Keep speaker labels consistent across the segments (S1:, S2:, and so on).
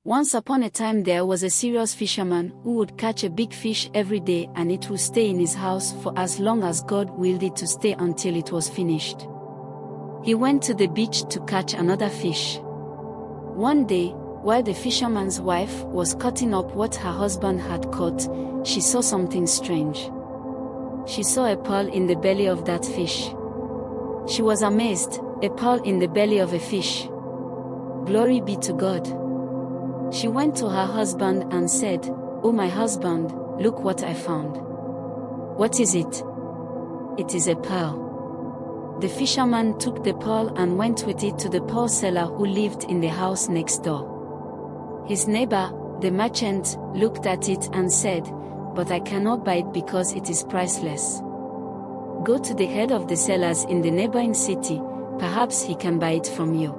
S1: Once upon a time there was a serious fisherman who would catch a big fish every day, and it would stay in his house for as long as God willed it to stay until it was finished. He went to the beach to catch another fish. One day, while the fisherman's wife was cutting up what her husband had caught, she saw something strange. She saw a pearl in the belly of that fish. She was amazed. A pearl in the belly of a fish. Glory be to God. She went to her husband and said, "Oh my husband, look what I found." "What is it?" "It is a pearl." The fisherman took the pearl and went with it to the pearl seller who lived in the house next door. His neighbor, the merchant, looked at it and said, "But I cannot buy it because it is priceless. Go to the head of the sellers in the neighboring city, perhaps he can buy it from you."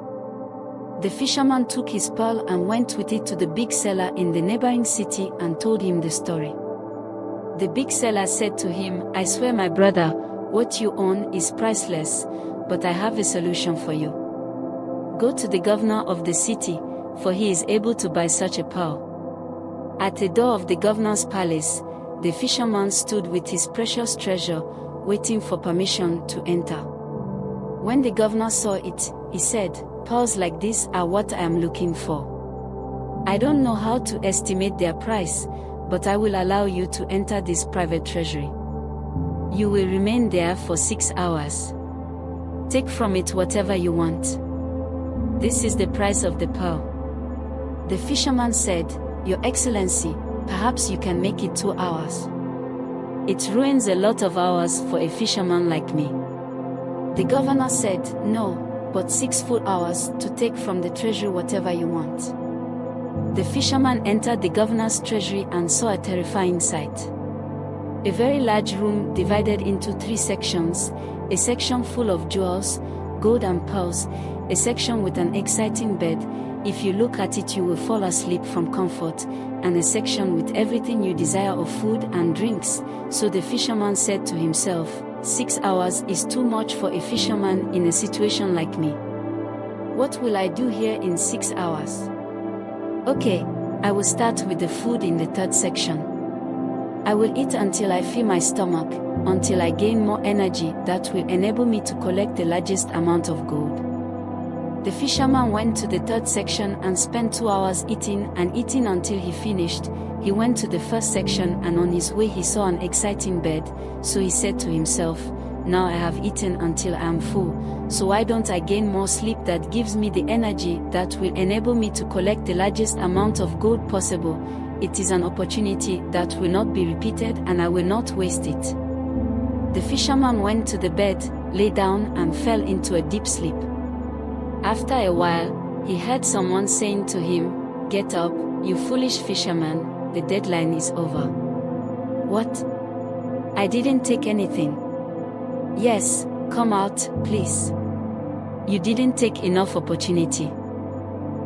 S1: The fisherman took his pearl and went with it to the big seller in the neighboring city and told him the story. The big seller said to him, "I swear, my brother, what you own is priceless, but I have a solution for you. Go to the governor of the city, for he is able to buy such a pearl." At the door of the governor's palace, the fisherman stood with his precious treasure, waiting for permission to enter. When the governor saw it, he said, "Pearls like this are what I am looking for. I don't know how to estimate their price, but I will allow you to enter this private treasury. You will remain there for 6 hours. Take from it whatever you want. This is the price of the pearl." The fisherman said, "Your Excellency, perhaps you can make it 2 hours. It ruins a lot of hours for a fisherman like me." The governor said, "No, but 6 full hours to take from the treasury whatever you want." The fisherman entered the governor's treasury and saw a terrifying sight. A very large room divided into 3 sections, a section full of jewels, gold and pearls, a section with an exciting bed, if you look at it you will fall asleep from comfort, and a section with everything you desire of food and drinks. So the fisherman said to himself, 6 hours is too much for a fisherman in a situation like me. What will I do here in 6 hours? Okay, I will start with the food in the 3rd section. I will eat until I fill my stomach, until I gain more energy that will enable me to collect the largest amount of gold. The fisherman went to the 3rd section and spent 2 hours eating and eating until he finished. He went to the 1st section and on his way he saw an exciting bed, so he said to himself, "Now I have eaten until I am full, so why don't I gain more sleep that gives me the energy that will enable me to collect the largest amount of gold possible? It is an opportunity that will not be repeated and I will not waste it." The fisherman went to the bed, lay down and fell into a deep sleep. After a while, he heard someone saying to him, "Get up, you foolish fisherman, the deadline is over." "What? I didn't take anything." "Yes, come out, please. You didn't take enough opportunity.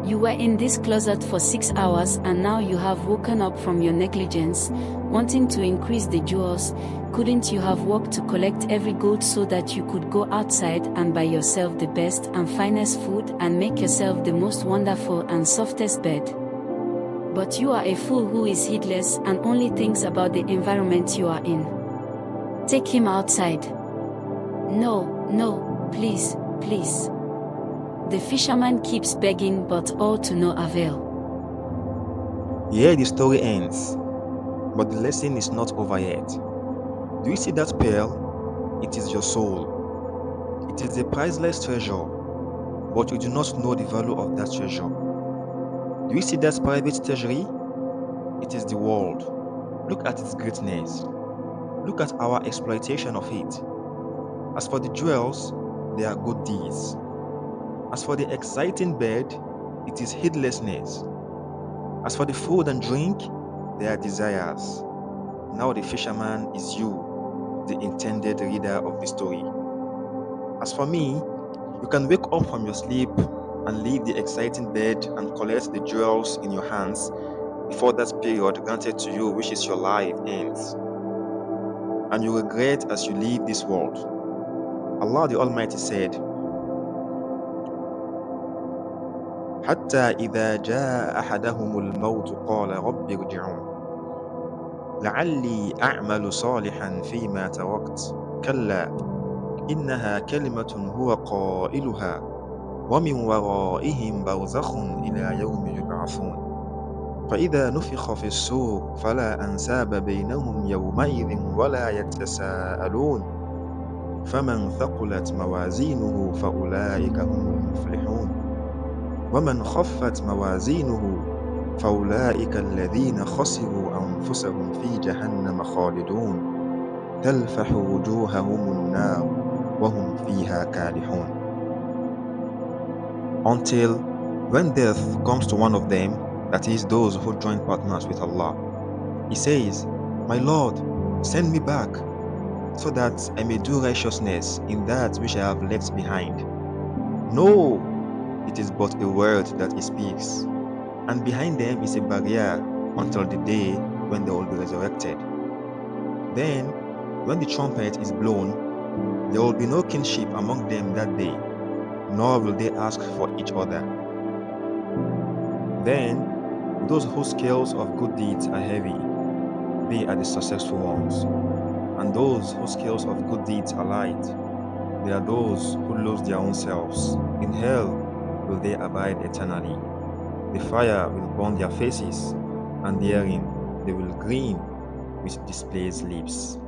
S1: You were in this closet for 6 hours and now you have woken up from your negligence, wanting to increase the jewels. Couldn't you have worked to collect every gold so that you could go outside and buy yourself the best and finest food and make yourself the most wonderful and softest bed? But you are a fool who is heedless and only thinks about the environment you are in. Take him outside." No, please, please." The fisherman keeps begging but all to no avail.
S2: Here the story ends, but the lesson is not over yet. Do you see that pearl? It is your soul. It is a priceless treasure, but you do not know the value of that treasure. Do you see that private treasury? It is the world. Look at its greatness. Look at our exploitation of it. As for the jewels, they are good deeds. As for the exciting bed, it is heedlessness. As for the food and drink, they are desires. Now the fisherman is you, the intended reader of the story. As for me, you can wake up from your sleep and leave the exciting bed and collect the jewels in your hands before that period granted to you, which is your life, ends. And you regret as you leave this world. Allah the Almighty said, حتى إذا جاء أحدهم الموت قال رب ارجعون لعلي أعمل صالحا فيما تركت كلا إنها كلمة هو قائلها ومن ورائهم برزخ إلى يوم يبعثون فإذا نفخ في الصور فلا أنساب بينهم يومئذ ولا يتساءلون فمن ثقلت موازينه فأولئك هم المفلحون ومن خفت موازينه فأولئك الذين خسروا أنفسهم في جهنم خالدون تلفح وجوههم النار وهم فيها كالحون until when death comes to one of them, that is those who join partners with Allah, he says, My Lord, send me back so that I may do righteousness in that which I have left behind. No, it is but a word that he speaks, and behind them is a barrier until the day when they will be resurrected. Then, when the trumpet is blown, there will be no kinship among them that day, nor will they ask for each other. Then, those whose scales of good deeds are heavy, they are the successful ones. And those whose scales of good deeds are light, they are those who lose their own selves. In hell will they abide eternally. The fire will burn their faces, and therein they will grin with displeased lips.